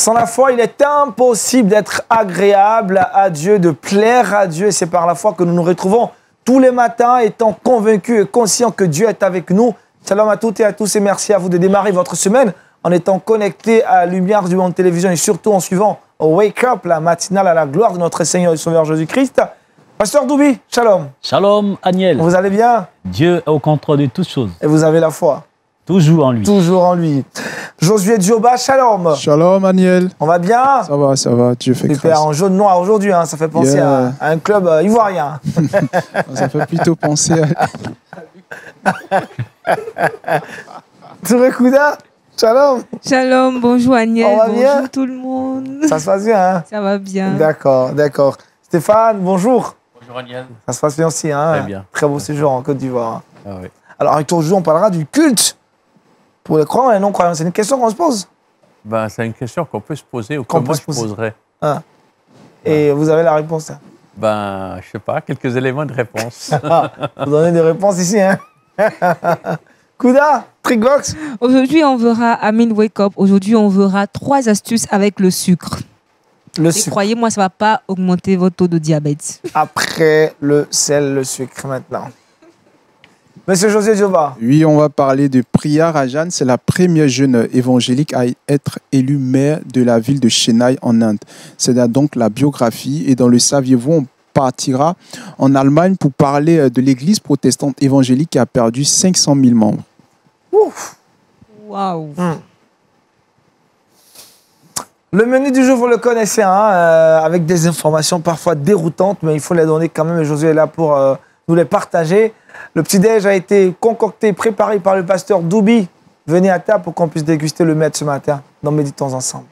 Sans la foi, il est impossible d'être agréable à Dieu, de plaire à Dieu. Et c'est par la foi que nous nous retrouvons tous les matins, étant convaincus et conscients que Dieu est avec nous. Shalom à toutes et à tous et merci à vous de démarrer votre semaine en étant connectés à la lumière du monde télévision et surtout en suivant Wake Up, la matinale à la gloire de notre Seigneur et Sauveur Jésus-Christ. Pasteur Doubi, shalom. Shalom, Aniel. Vous allez bien? Dieu est au contrôle de toutes choses. Et vous avez la foi? Toujours en lui. Toujours en lui. Josué Dioba, shalom. Shalom, Aniel. On va bien? Ça va, Dieu fait grâce. Super, en jaune noir aujourd'hui, hein, ça fait penser à un club ivoirien. Ça fait plutôt penser à... Touré Kouda, shalom. Shalom, bonjour Agnès, On va bien? bonjour tout le monde. Ça se passe bien, hein? Ça va bien. D'accord. Stéphane, bonjour. Bonjour Aniel. Ça se passe bien aussi, hein? Très bien. Très beau séjour en Côte d'Ivoire. Ah oui. Alors, avec toi aujourd'hui, on parlera du culte pour les croyants et les non-croyants. C'est une question qu'on se pose. Ben, c'est une question qu'on peut se poser ou que Qu'on peut moi se je poser. poserais. Ah. Et vous avez la réponse. Hein? Ben, je sais pas, quelques éléments de réponse. Vous donnez des réponses ici, hein? Kouda, Trickbox. Aujourd'hui, on verra Amin Wake Up. Aujourd'hui, on verra 3 astuces avec le sucre. Le Et sucre. croyez-moi, ça ne va pas augmenter votre taux de diabète. Après le sel, le sucre maintenant. Monsieur José Dioba. Oui, on va parler de Priya Rajan. C'est la première jeune évangélique à être élue maire de la ville de Chennai en Inde. C'est donc la biographie. Et dans le Saviez-vous, on partira en Allemagne pour parler de l'église protestante évangélique qui a perdu 500 000 membres. Ouf. Waouh. Le menu du jour, vous le connaissez, hein, avec des informations parfois déroutantes, mais il faut les donner quand même. Et Josué est là pour nous les partager. Le petit-déj a été concocté, préparé par le pasteur Doubi. Venez à table pour qu'on puisse déguster le maître ce matin dans Méditons ensemble.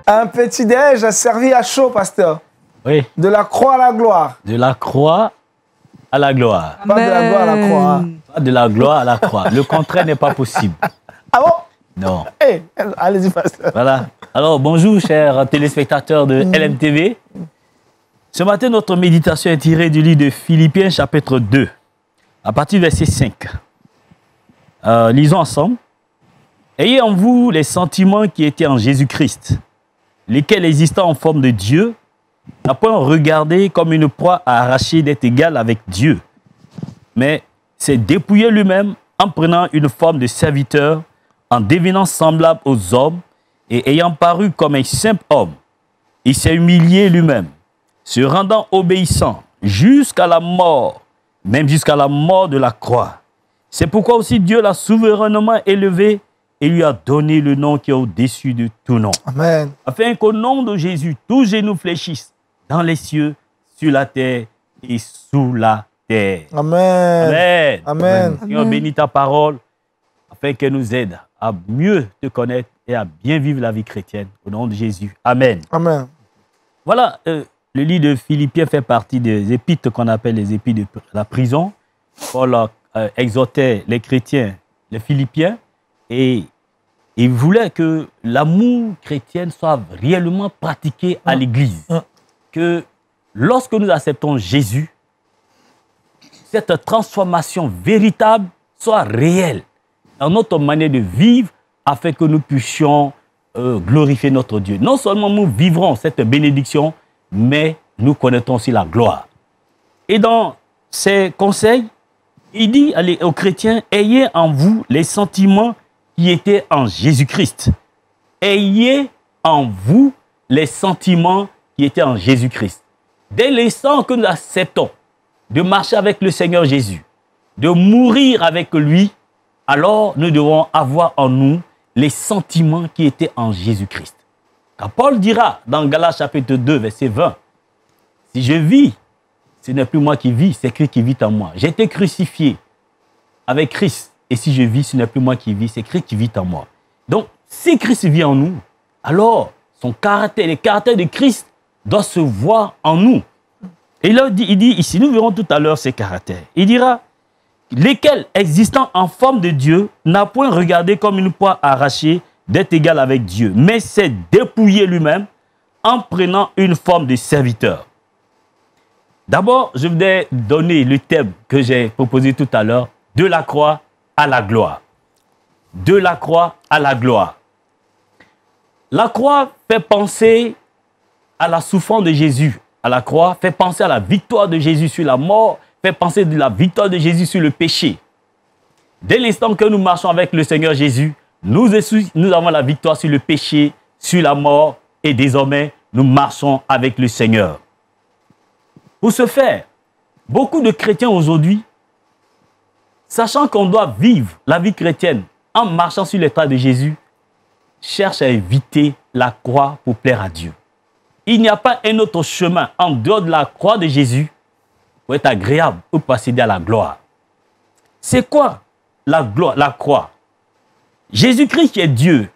Un petit-déj servi à chaud, pasteur. Oui, De la croix à la gloire. de la croix à la gloire. Pas de la gloire à la croix. Hein. Pas de la gloire à la croix. Le contraire n'est pas possible. Ah bon? Non. Hey, allez-y, pasteur. Voilà. Alors, bonjour, chers téléspectateurs de LMTV. Ce matin, notre méditation est tirée du livre de Philippiens, chapitre 2, à partir du verset 5. Lisons ensemble. Ayez en vous les sentiments qui étaient en Jésus-Christ, lesquels existant en forme de Dieu, n'a point regardé comme une proie à arracher d'être égal avec Dieu, mais s'est dépouillé lui-même en prenant une forme de serviteur, en devenant semblable aux hommes, et ayant paru comme un simple homme, il s'est humilié lui-même, se rendant obéissant jusqu'à la mort, même jusqu'à la mort de la croix. C'est pourquoi aussi Dieu l'a souverainement élevé et lui a donné le nom qui est au-dessus de tout nom. Amen. Afin qu'au nom de Jésus, tous genoux fléchissent dans les cieux, sur la terre et sous la terre. Amen. Amen. Amen. Seigneur, bénis ta parole afin qu'elle nous aide à mieux te connaître et à bien vivre la vie chrétienne. Au nom de Jésus. Amen. Amen. Voilà, le livre de Philippiens fait partie des épîtres qu'on appelle les épîtres de la prison. Paul exhortait les chrétiens, les Philippiens, et il voulait que l'amour chrétien soit réellement pratiqué à l'Église. Que lorsque nous acceptons Jésus, cette transformation véritable soit réelle dans notre manière de vivre afin que nous puissions glorifier notre Dieu. Non seulement nous vivrons cette bénédiction, mais nous connaîtrons aussi la gloire. Et dans ses conseils, il dit aux chrétiens, ayez en vous les sentiments qui étaient en Jésus-Christ. Ayez en vous les sentiments qui étaient en Jésus-Christ. Dès l'instant que nous acceptons de marcher avec le Seigneur Jésus, de mourir avec lui, alors nous devons avoir en nous les sentiments qui étaient en Jésus-Christ. Car Paul dira dans Galates chapitre 2, verset 20, « Si je vis, ce n'est plus moi qui vis, c'est Christ qui vit en moi. J'ai été crucifié avec Christ, et si je vis, ce n'est plus moi qui vis, c'est Christ qui vit en moi. » Donc, si Christ vit en nous, alors son caractère, le caractère de Christ doit se voir en nous. Et là, il dit ici, nous verrons tout à l'heure ses caractères. Il dira, lesquels, existant en forme de Dieu, n'a point regardé comme une proie arrachée d'être égal avec Dieu, mais s'est dépouillé lui-même en prenant une forme de serviteur. D'abord, je voudrais donner le thème que j'ai proposé tout à l'heure, de la croix à la gloire. De la croix à la gloire. La croix fait penser à la souffrance de Jésus à la croix, fait penser à la victoire de Jésus sur la mort, fait penser à la victoire de Jésus sur le péché. Dès l'instant que nous marchons avec le Seigneur Jésus, nous avons la victoire sur le péché, sur la mort, et désormais, nous marchons avec le Seigneur. Pour ce faire, beaucoup de chrétiens aujourd'hui, sachant qu'on doit vivre la vie chrétienne en marchant sur les traces de Jésus, cherchent à éviter la croix pour plaire à Dieu. Il n'y a pas un autre chemin en dehors de la croix de Jésus pour être agréable ou pour accéder à la gloire. C'est quoi la gloire, la croix? Jésus-Christ qui est Dieu.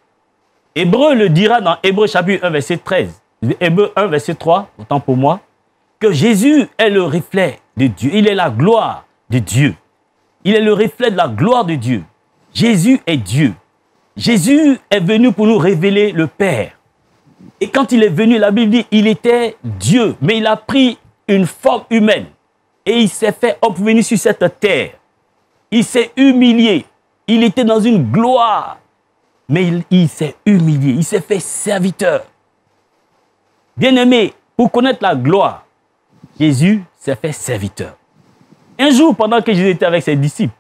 Hébreu le dira dans Hébreu chapitre 1, verset 13. Hébreu 1, verset 3, autant pour moi, que Jésus est le reflet de Dieu. Il est la gloire de Dieu. Il est le reflet de la gloire de Dieu. Jésus est Dieu. Jésus est venu pour nous révéler le Père. Et quand il est venu, la Bible dit, il était Dieu, mais il a pris une forme humaine. Et il s'est fait homme pour venir sur cette terre. Il s'est humilié. Il était dans une gloire. Mais il s'est humilié. Il s'est fait serviteur. Bien-aimé, pour connaître la gloire, Jésus s'est fait serviteur. Un jour, pendant que Jésus était avec ses disciples,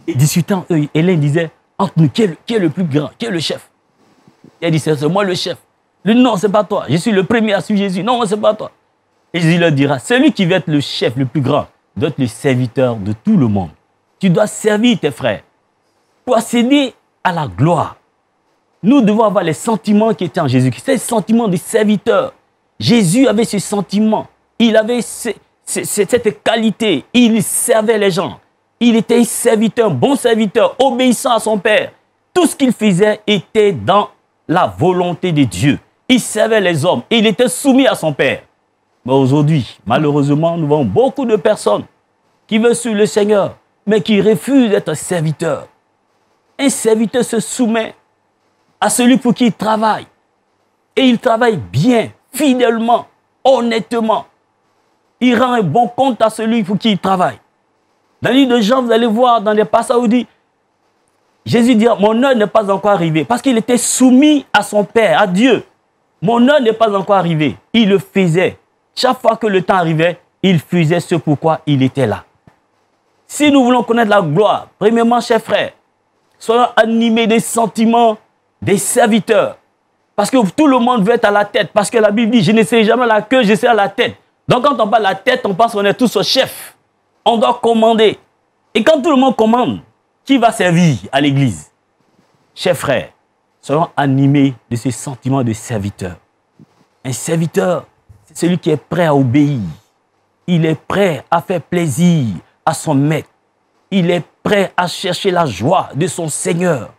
discutant, Hélène disait, entre nous, qui est le plus grand? Qui est le chef? Il a dit, c'est moi le chef. Non, ce n'est pas toi. Je suis le premier à suivre Jésus. Non, ce n'est pas toi. Et Jésus leur dira, celui qui veut être le chef, le plus grand, doit être le serviteur de tout le monde. Tu dois servir tes frères. Pour accéder à la gloire, nous devons avoir les sentiments qui étaient en Jésus-Christ. C'est le sentiment de serviteur. Jésus avait ce sentiment. Il avait cette qualité. Il servait les gens. Il était un serviteur, un bon serviteur, obéissant à son Père. Tout ce qu'il faisait était dans la volonté de Dieu. Il servait les hommes. Il était soumis à son Père. Mais aujourd'hui, malheureusement, nous voyons beaucoup de personnes qui veulent suivre le Seigneur, mais qui refusent d'être serviteurs. Un serviteur se soumet à celui pour qui il travaille. Et il travaille bien, fidèlement, honnêtement. Il rend un bon compte à celui pour qui il travaille. Dans le livre de Jean, vous allez voir dans les passages où il dit, Jésus dit, mon heure n'est pas encore arrivée. Parce qu'il était soumis à son Père, à Dieu. Mon heure n'est pas encore arrivée. Il le faisait. Chaque fois que le temps arrivait, il faisait ce pourquoi il était là. Si nous voulons connaître la gloire, premièrement, chers frères, soyons animés des sentiments des serviteurs. Parce que tout le monde veut être à la tête. Parce que la Bible dit, je ne serai jamais la queue, je serai à la tête. Donc quand on parle de la tête, on pense qu'on est tous au chef. On doit commander. Et quand tout le monde commande, qui va servir à l'église? Chers frères, soyons animés de ce sentiment de serviteur. Un serviteur, c'est celui qui est prêt à obéir. Il est prêt à faire plaisir à son maître. Il est prêt à chercher la joie de son Seigneur.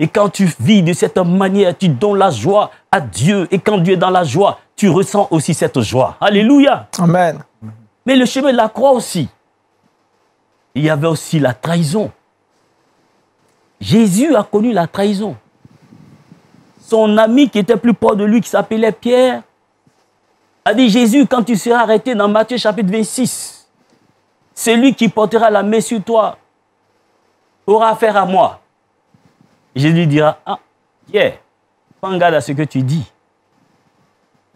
Et quand tu vis de cette manière, tu donnes la joie à Dieu. Et quand Dieu est dans la joie, tu ressens aussi cette joie. Alléluia. Amen. Mais le chemin de la croix aussi, il y avait aussi la trahison. Jésus a connu la trahison. Son ami qui était plus proche de lui, qui s'appelait Pierre, a dit, Jésus, quand tu seras arrêté dans Matthieu chapitre 26, celui qui portera la main sur toi aura affaire à moi. Jésus lui dira, ah, Pierre, prends garde à ce que tu dis.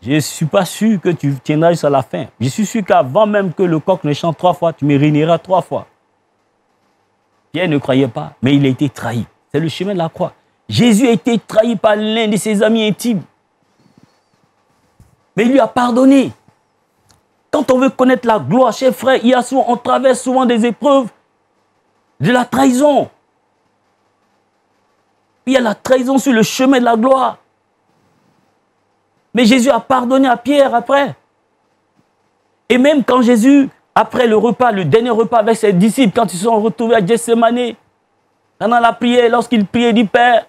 Je ne suis pas sûr que tu tiendras jusqu'à la fin. Je suis sûr qu'avant même que le coq ne chante 3 fois, tu me réuniras 3 fois. Pierre ne croyait pas, mais il a été trahi. C'est le chemin de la croix. Jésus a été trahi par l'un de ses amis intimes. Mais il lui a pardonné. Quand on veut connaître la gloire, chers frères, on traverse souvent des épreuves de la trahison. Il y a la trahison sur le chemin de la gloire. Mais Jésus a pardonné à Pierre après. Et même quand Jésus, après le repas, le dernier repas avec ses disciples, quand ils se sont retrouvés à Gethsémani, pendant la prière, lorsqu'il priait, il dit, Père,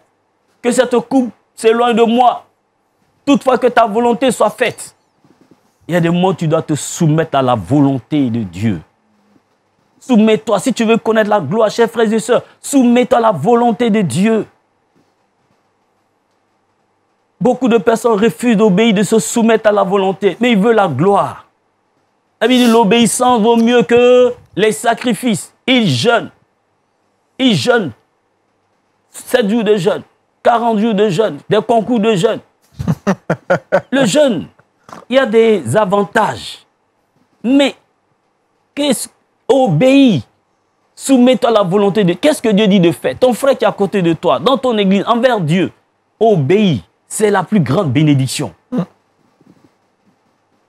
que cette coupe s'éloigne de moi, toutefois que ta volonté soit faite. Il y a des moments où tu dois te soumettre à la volonté de Dieu. Soumets-toi, si tu veux connaître la gloire, chers frères et sœurs, soumets-toi à la volonté de Dieu. Beaucoup de personnes refusent d'obéir, de se soumettre à la volonté, mais ils veulent la gloire. L'obéissance vaut mieux que les sacrifices. Ils jeûnent. Ils jeûnent 7 jours de jeûne, 40 jours de jeûne, des concours de jeûne. Le jeûne, il y a des avantages. Mais obéis, soumets-toi à la volonté de Dieu. Qu'est-ce que Dieu dit de faire? Ton frère qui est à côté de toi, dans ton église, envers Dieu, obéis. C'est la plus grande bénédiction.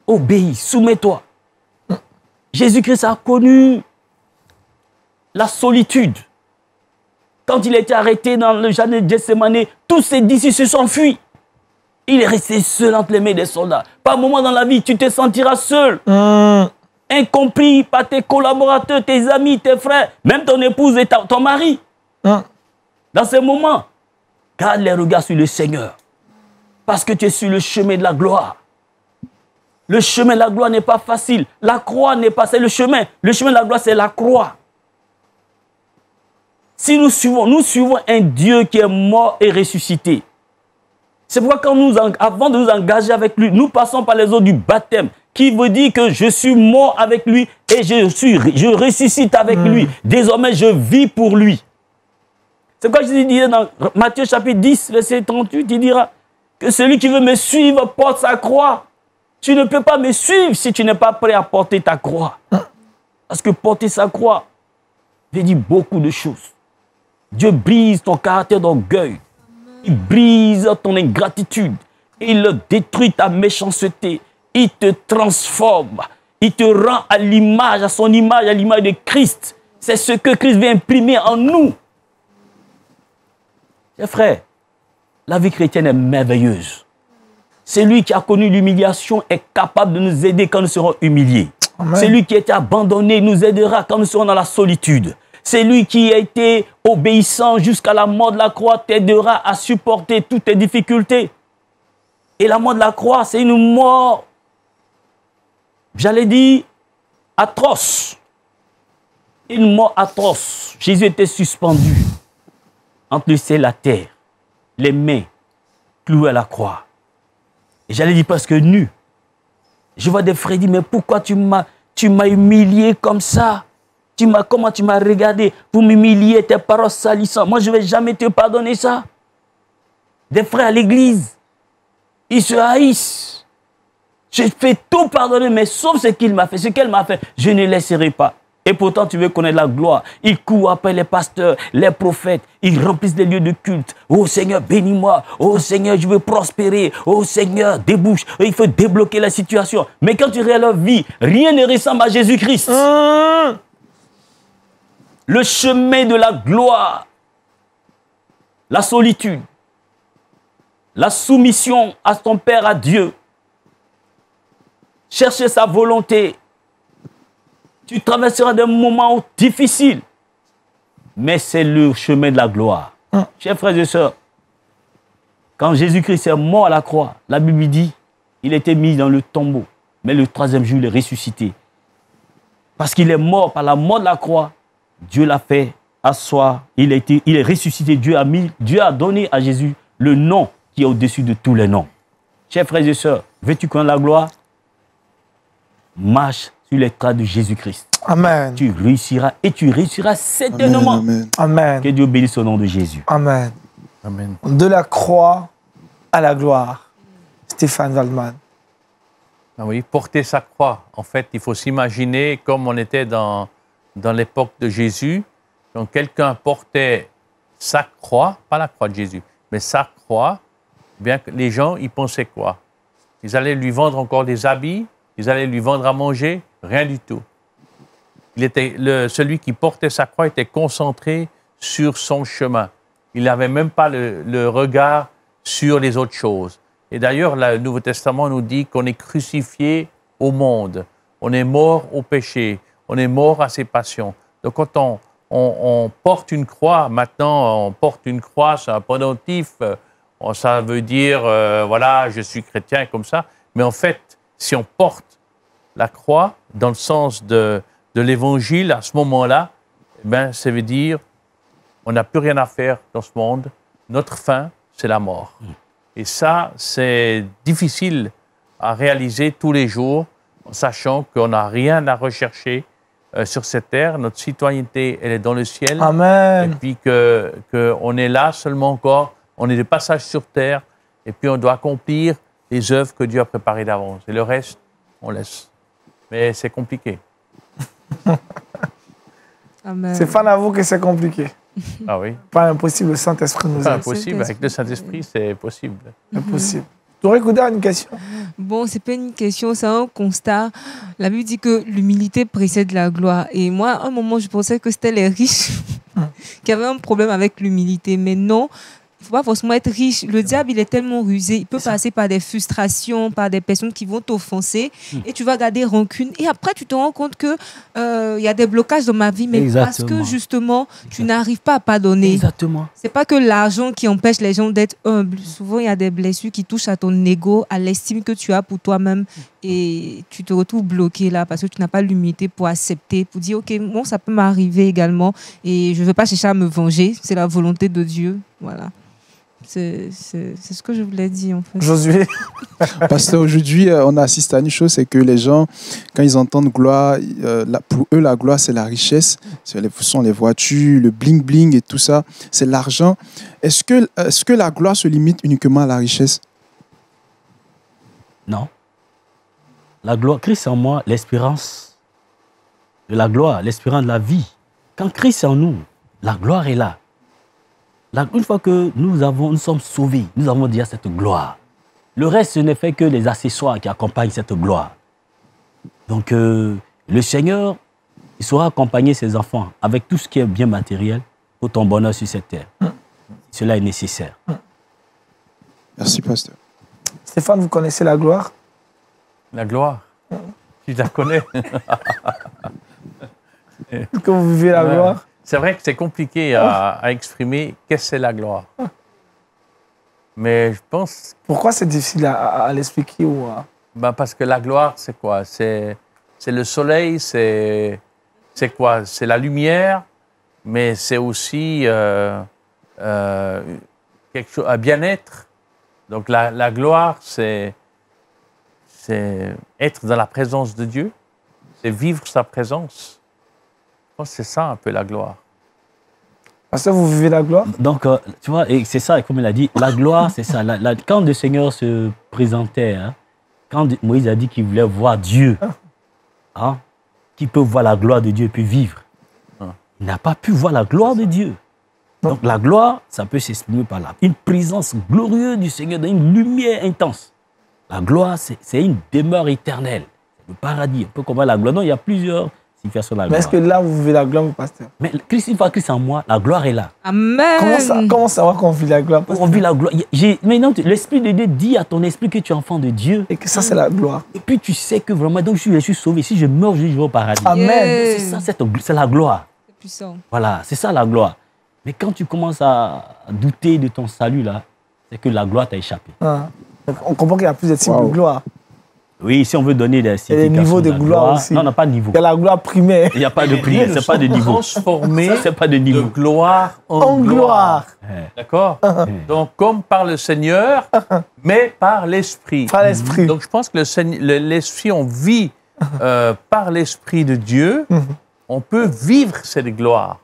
Obéis, soumets-toi. Jésus-Christ a connu la solitude. Quand il a été arrêté dans le jardin de Gethsémani, tous ses disciples se sont enfuis. Il est resté seul entre les mains des soldats. Par moment dans la vie, tu te sentiras seul. Incompris par tes collaborateurs, tes amis, tes frères, même ton épouse et ton mari. Dans ces moments, garde les regards sur le Seigneur. Parce que tu es sur le chemin de la gloire. Le chemin de la gloire n'est pas facile. La croix n'est pas... C'est le chemin. Le chemin de la gloire, c'est la croix. Si nous suivons un Dieu qui est mort et ressuscité. C'est pourquoi avant de nous engager avec lui, nous passons par les eaux du baptême, qui veut dire que je suis mort avec lui et je ressuscite avec lui. Désormais, je vis pour lui. C'est pourquoi Jésus disait dans Matthieu chapitre 10, verset 38, il dira que celui qui veut me suivre porte sa croix. Tu ne peux pas me suivre si tu n'es pas prêt à porter ta croix. Parce que porter sa croix veut dire beaucoup de choses. Dieu brise ton caractère d'orgueil. Il brise ton ingratitude. Il détruit ta méchanceté. Il te transforme. Il te rend à l'image, à son image, à l'image de Christ. C'est ce que Christ vient imprimer en nous. Mes frères, la vie chrétienne est merveilleuse. Celui qui a connu l'humiliation est capable de nous aider quand nous serons humiliés. Amen. Celui qui a été abandonné nous aidera quand nous serons dans la solitude. Celui qui a été obéissant jusqu'à la mort de la croix t'aidera à supporter toutes tes difficultés. Et la mort de la croix, c'est une mort, j'allais dire, atroce. Une mort atroce. Jésus était suspendu entre le ciel et la terre, les mains clouées à la croix. Et j'allais dire presque nu. Je vois des frères dire, mais pourquoi tu m'as humilié comme ça? Comment tu m'as regardé pour m'humilier, tes paroles salissantes? Moi, je ne vais jamais te pardonner ça. Des frères à l'église, ils se haïssent. Je fais tout pardonner, mais sauf ce qu'il m'a fait, ce qu'elle m'a fait, je ne laisserai pas. Et pourtant, tu veux connaître la gloire. Ils courent après les pasteurs, les prophètes. Ils remplissent les lieux de culte. Oh Seigneur, bénis-moi. Oh Seigneur, je veux prospérer. Oh Seigneur, débouche. Il faut débloquer la situation. Mais quand tu regardes leur vie, rien ne ressemble à Jésus-Christ. Le chemin de la gloire, la solitude, la soumission à ton Père, à Dieu, chercher sa volonté. Tu traverseras des moments difficiles, mais c'est le chemin de la gloire. Chers frères et sœurs, quand Jésus-Christ est mort à la croix, la Bible dit, il était mis dans le tombeau, mais le troisième jour, il est ressuscité. Parce qu'il est mort par la mort de la croix, Dieu l'a fait asseoir, il est ressuscité, Dieu a donné à Jésus le nom qui est au-dessus de tous les noms. Chers frères et sœurs, veux-tu connaître la gloire? Marche sur les traces de Jésus-Christ. Amen. Tu réussiras et tu réussiras certainement. Amen. Amen. Que Dieu bénisse au nom de Jésus. Amen. Amen. De la croix à la gloire. Stéphane Waldman. Ah oui, porter sa croix. En fait, il faut s'imaginer comme on était dans l'époque de Jésus. Donc, quelqu'un portait sa croix, pas la croix de Jésus, mais sa croix. Bien que les gens, ils pensaient quoi? Ils allaient lui vendre encore des habits, ils allaient lui vendre à manger, rien du tout. Celui qui portait sa croix était concentré sur son chemin. Il n'avait même pas le regard sur les autres choses. Et d'ailleurs, le Nouveau Testament nous dit qu'on est crucifié au monde. On est mort au péché. On est mort à ses passions. Donc, quand on porte une croix, maintenant, on porte une croix, c'est un pendentif. Ça veut dire, voilà, je suis chrétien comme ça. Mais en fait, si on porte la croix dans le sens de l'évangile, à ce moment-là, ben, ça veut dire on n'a plus rien à faire dans ce monde. Notre fin, c'est la mort. Et ça, c'est difficile à réaliser tous les jours, en sachant qu'on n'a rien à rechercher sur cette terre. Notre citoyenneté, elle est dans le ciel. Amen. Et puis qu'on est là seulement encore. On est de passage sur terre. Et puis on doit accomplir les œuvres que Dieu a préparées d'avance. Et le reste, on laisse. Mais c'est compliqué. Amen. Stéphane avoue que c'est compliqué. Ah oui. Pas impossible, le Saint-Esprit nous Pas aide. impossible. Avec le Saint-Esprit, c'est possible. Impossible. Tu aurais écouté une question? Bon, c'est pas une question, c'est un constat. La Bible dit que l'humilité précède la gloire. Et moi, à un moment, je pensais que c'était les riches qui avaient un problème avec l'humilité. Mais non, il ne faut pas forcément être riche. Le diable, il est tellement rusé. Il peut passer par des frustrations, par des personnes qui vont t'offenser. Et tu vas garder rancune. Et après, tu te rends compte qu'il y a des blocages dans ma vie. Mais parce que justement, tu n'arrives pas à pardonner. Exactement. C'est pas que l'argent qui empêche les gens d'être humbles. Souvent, il y a des blessures qui touchent à ton ego, à l'estime que tu as pour toi-même. Et tu te retrouves bloqué là parce que tu n'as pas l'humilité pour accepter, pour dire, OK, bon, ça peut m'arriver également. Et je ne veux pas chercher à me venger. C'est la volonté de Dieu. Voilà. C'est ce que je voulais dire, en fait. Josué. Pasteur, aujourd'hui, on assiste à une chose, c'est que les gens, quand ils entendent gloire, pour eux, la gloire, c'est la richesse. Ce sont les voitures, le bling-bling et tout ça. C'est l'argent. Est-ce que la gloire se limite uniquement à la richesse? Non. La gloire, Christ en moi, l'espérance de la gloire, l'espérance de la vie. Quand Christ est en nous, la gloire est là. Une fois que nous sommes sauvés, nous avons déjà cette gloire. Le reste, ce n'est fait que les accessoires qui accompagnent cette gloire. Donc, le Seigneur, il saura accompagner ses enfants avec tout ce qui est bien matériel pour ton bonheur sur cette terre. Cela est nécessaire. Merci, pasteur. Stéphane, vous connaissez la gloire? La gloire. Tu la connais. Est-ce que vous vivez la gloire? C'est vrai que c'est compliqué à exprimer qu'est-ce que c'est la gloire. Mais je pense... Pourquoi c'est difficile à l'expliquer ou à... Parce que la gloire, c'est quoi? C'est le soleil, c'est quoi? C'est la lumière, mais c'est aussi quelque chose, un bien-être. Donc la gloire, c'est être dans la présence de Dieu, c'est vivre sa présence. Je pense que c'est ça un peu la gloire. Parce que vous vivez la gloire? Donc, tu vois, et c'est ça, comme il a dit, la gloire, c'est ça. Quand le Seigneur se présentait, hein, quand Moïse a dit qu'il voulait voir Dieu, hein, qui peut voir la gloire de Dieu et puis vivre, il n'a pas pu voir la gloire de Dieu. Donc la gloire, ça peut s'exprimer par là. Une présence glorieuse du Seigneur, dans une lumière intense. La gloire, c'est une demeure éternelle. C'est le paradis. Un peu comme la gloire. Non, il y a plusieurs... Mais est-ce que là, vous vivez la gloire, pasteur? Mais une fois que Christ en moi, la gloire est là. Amen. Comment savoir qu'on vit la gloire, pasteur? On vit la gloire. Maintenant, l'Esprit de Dieu dit à ton esprit que tu es enfant de Dieu. Et que ça, c'est la gloire. Et puis tu sais que vraiment, donc je suis sauvé. Si je meurs, je vais au paradis. Amen. C'est ça, c'est la gloire. C'est puissant. Voilà, c'est ça la gloire. Mais quand tu commences à douter de ton salut, là, c'est que la gloire t'a échappé. Donc, on comprend qu'il y a plus de types de gloire. Oui, si on veut donner des significations. Et les niveaux de gloire aussi. Non, on n'a pas de niveau. Il y a la gloire primaire. Il n'y a pas de primaire, c'est pas de niveau. Transformé c'est pas de niveau. de gloire en gloire. D'accord? Donc, comme par le Seigneur, mais par l'Esprit. Par l'Esprit. Donc, je pense que l'Esprit, on vit par l'Esprit de Dieu, on peut vivre cette gloire.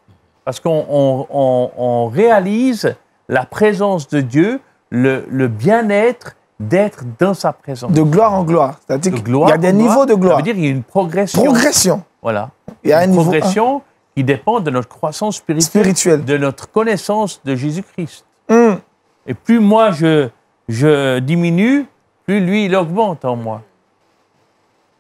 Parce qu'on réalise la présence de Dieu, le bien-être d'être dans sa présence. De gloire en gloire. C'est-à-dire qu'il y a des niveaux de gloire. Ça veut dire qu'il y a une progression. Progression. Voilà. Il y a une progression qui dépend de notre croissance spirituelle, de notre connaissance de Jésus-Christ. Et plus moi je diminue, plus lui il augmente en moi.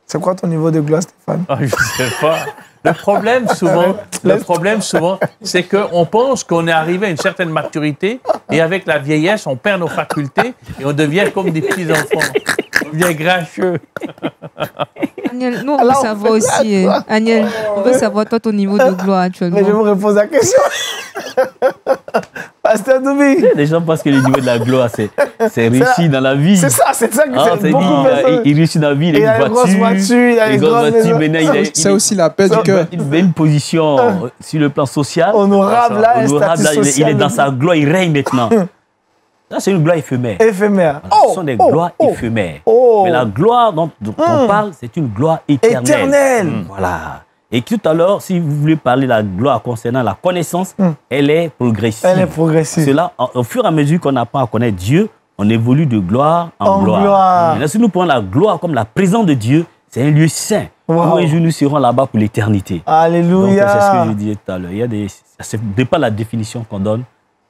C'est quoi ton niveau de gloire, Stéphane? Je ne sais pas. Le problème souvent, c'est qu'on pense qu'on est arrivé à une certaine maturité et avec la vieillesse, on perd nos facultés et on devient comme des petits-enfants. On devient grincheux. Agnel, nous, on veut savoir aussi. Agnel, on veut savoir toi ton niveau de gloire actuellement. Mais je vous repose la question. Pasteur Doubi. Les gens pensent que le niveau de la gloire, c'est réussi dans la vie. C'est ça que c'est beaucoup. Il réussit dans la vie, il a une voiture, il a une grosses voitures. C'est aussi la paix du cœur. Il met une position sur le plan social. Honorable, là, un statut social. Il est dans sa gloire, il règne maintenant. Ça, c'est une gloire éphémère. Éphémère. Ce sont des gloires éphémères. Mais la gloire dont on parle, c'est une gloire éternelle. Éternelle. Voilà. Et tout à l'heure, si vous voulez parler de la gloire concernant la connaissance, elle est progressive. Elle est progressive. Cela, au fur et à mesure qu'on apprend à connaître Dieu, on évolue de gloire en gloire. Maintenant, si nous prenons la gloire comme la présence de Dieu, c'est un lieu saint. Où un jour nous serons là-bas pour l'éternité. Alléluia. Donc, c'est ce que je disais tout à l'heure. Ça ne dépend pas la définition qu'on donne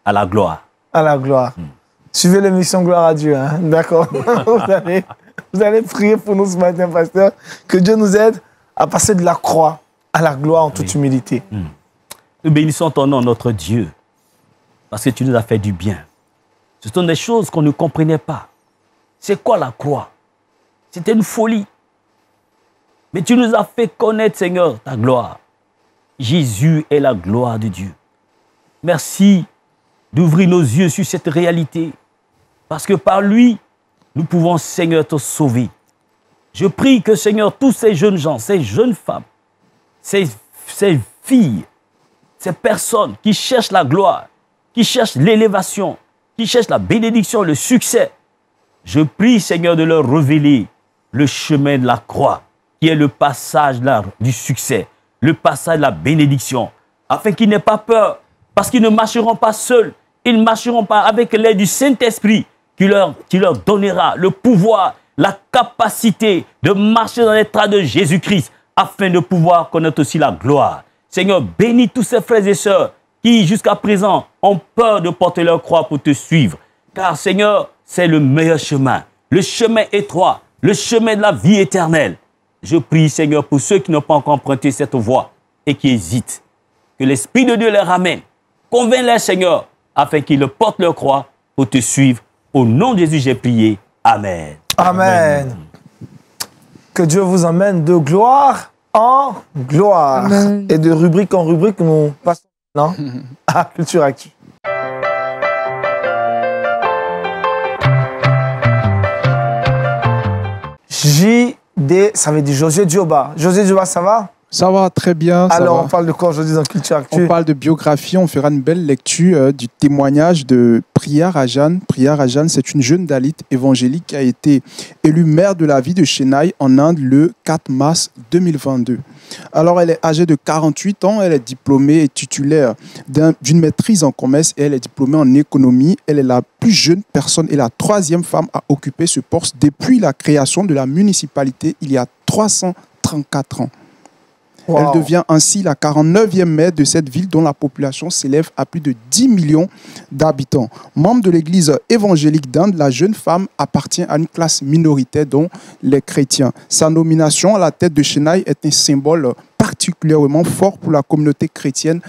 à la gloire. À la gloire. Suivez l'émission Gloire à Dieu. Hein? D'accord. vous allez prier pour nous ce matin, pasteur. Que Dieu nous aide à passer de la croix à la gloire en toute humilité. Nous bénissons ton nom, notre Dieu, parce que tu nous as fait du bien. Ce sont des choses qu'on ne comprenait pas. C'est quoi la croix? C'était une folie. Mais tu nous as fait connaître, Seigneur, ta gloire. Jésus est la gloire de Dieu. Merci d'ouvrir nos yeux sur cette réalité, parce que par lui, nous pouvons, Seigneur, te sauver. Je prie que, Seigneur, tous ces jeunes gens, ces jeunes femmes, ces filles, ces personnes qui cherchent la gloire, qui cherchent l'élévation, qui cherchent la bénédiction, le succès, je prie, Seigneur, de leur révéler le chemin de la croix, qui est le passage du succès, le passage de la bénédiction, afin qu'ils n'aient pas peur, parce qu'ils ne marcheront pas seuls, ils ne marcheront pas avec l'aide du Saint-Esprit qui leur donnera le pouvoir, la capacité de marcher dans les traces de Jésus-Christ, afin de pouvoir connaître aussi la gloire. Seigneur, bénis tous ces frères et sœurs qui, jusqu'à présent, ont peur de porter leur croix pour te suivre. Car, Seigneur, c'est le meilleur chemin, le chemin étroit, le chemin de la vie éternelle. Je prie, Seigneur, pour ceux qui n'ont pas encore emprunté cette voie et qui hésitent, que l'Esprit de Dieu les ramène. Convainc-les, Seigneur, afin qu'ils portent leur croix pour te suivre. Au nom de Jésus, j'ai prié. Amen. Amen. Que Dieu vous emmène de gloire en gloire. Amen. Et de rubrique en rubrique, nous passons maintenant à Culture Actu. JD, ça veut dire José Dioba. José Dioba, ça va? Ça va très bien. Alors, on parle de quoi aujourd'hui dans Culture Actu? On parle de biographie, on fera une belle lecture du témoignage de Priya Rajan. Priya Rajan, c'est une jeune Dalit évangélique qui a été élue maire de la ville de Chennai en Inde le 4 mars 2022. Alors, elle est âgée de 48 ans, elle est diplômée et titulaire d'une maîtrise en commerce et elle est diplômée en économie. Elle est la plus jeune personne et la 3e femme à occuper ce poste depuis la création de la municipalité il y a 334 ans. Wow. Elle devient ainsi la 49e maire de cette ville dont la population s'élève à plus de 10 millions d'habitants. Membre de l'église évangélique d'Inde, la jeune femme appartient à une classe minoritaire dont les chrétiens. Sa nomination à la tête de Chennai est un symbole particulièrement fort pour la communauté chrétienne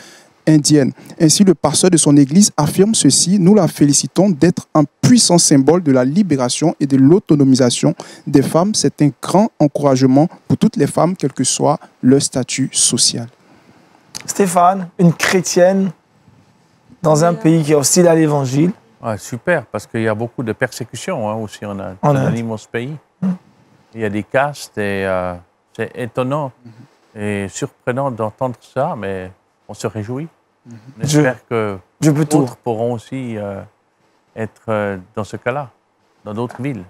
indienne. Ainsi, le pasteur de son église affirme ceci: nous la félicitons d'être un puissant symbole de la libération et de l'autonomisation des femmes. C'est un grand encouragement pour toutes les femmes, quel que soit leur statut social. Stéphane, une chrétienne dans un pays qui est hostile à l'évangile. Ouais, super, parce qu'il y a beaucoup de persécutions aussi en Inde. En C'est un Inde. immense pays. Il y a des castes et c'est étonnant et surprenant d'entendre ça, mais on se réjouit. On espère que Dieu peut tout. d'autres pourront aussi être dans ce cas-là, dans d'autres villes.